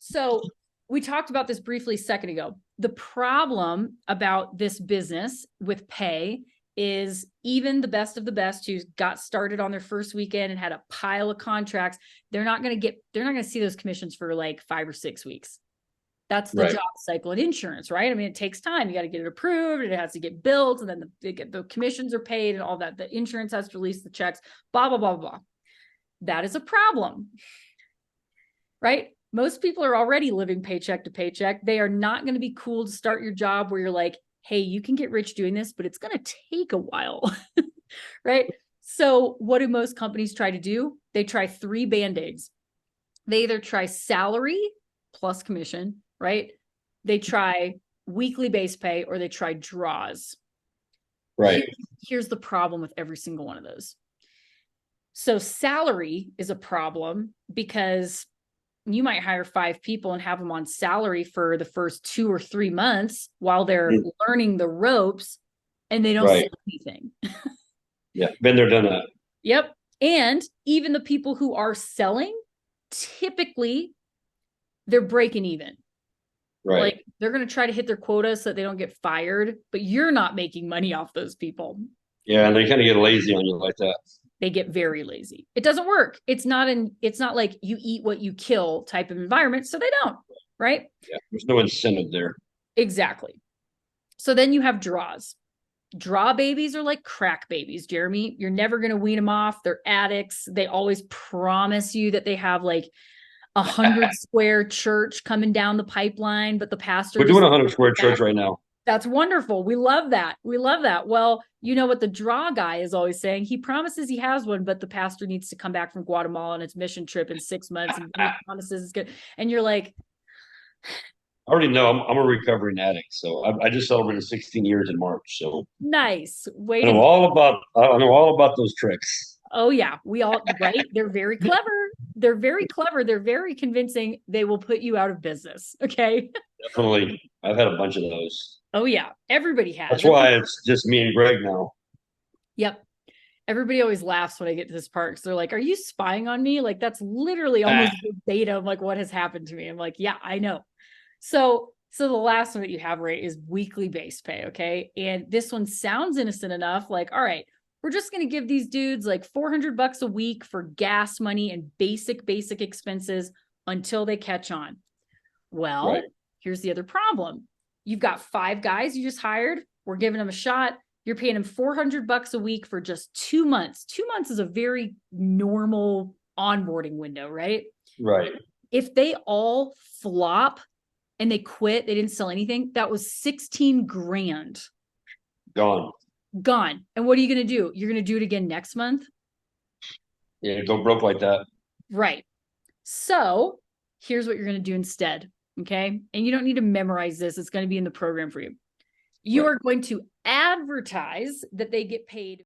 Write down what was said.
So we talked about this briefly a second ago. The problem about this business with pay is even the best of the best who got started on their first weekend and had a pile of contracts, they're not going to see those commissions for like 5 or 6 weeks. That's the job cycle in insurance, right? I mean, it takes time. You got to get it approved, and it has to get built, and then the commissions are paid and all that. The insurance has to release the checks, blah, blah, blah, blah. That is a problem, right? Most people are already living paycheck to paycheck. They are not going to be cool to start your job where you're like, hey, you can get rich doing this, but it's going to take a while, right? So what do most companies try to do? They try 3 Band-Aids. They either try salary plus commission, right? They try weekly base pay, or they try draws. Right. Here's the problem with every single one of those. So salary is a problem because you might hire 5 people and have them on salary for the first 2 or 3 months while they're learning the ropes, and they don't sell anything. Yeah. Been there, done that. Yep. And even the people who are selling, typically they're breaking even. Right. Like they're going to try to hit their quota so that they don't get fired, but you're not making money off those people. Yeah. And they kind of get lazy on you like that. They get very lazy. It doesn't work. It's not like you eat what you kill type of environment. So they don't, right? Yeah. There's no incentive there. Exactly. So then you have draws. Draw babies are like crack babies, Jeremy. You're never going to wean them off. They're addicts. They always promise you that they have like 100 square church coming down the pipeline, but the pastor. We're doing 100 square church right now. That's wonderful. We love that. We love that. Well, you know what the draw guy is always saying? He promises he has one, but the pastor needs to come back from Guatemala on its mission trip in 6 months, and he promises it's good. And you're like, I already know I'm a recovering addict, so I just celebrated 16 years in March. So nice. I know all about those tricks. Oh yeah, we all right. They're very clever. They're very clever. They're very convincing. They will put you out of business. Okay. Definitely. I've had a bunch of those. Oh yeah, everybody has. That's why it's just me and Greg now. Yep. Everybody always laughs when I get to this part because they're like, "Are you spying on me?" Like that's literally almost verbatim like what has happened to me. I'm like, "Yeah, I know." So the last one that you have, right, is weekly base pay. Okay, and this one sounds innocent enough. Like, all right, we're just going to give these dudes like $400 a week for gas money and basic expenses until they catch on. Well, here's the other problem. You've got 5 guys you just hired. We're giving them a shot. You're paying them $400 a week for just 2 months. 2 months is a very normal onboarding window, right? Right. If they all flop and they quit, they didn't sell anything, that was 16 grand. Gone. And what are you going to do? You're going to do it again next month? Yeah, go broke like that. Right. So here's what you're going to do instead. Okay. And you don't need to memorize this. It's going to be in the program for you. You are going to advertise that they get paid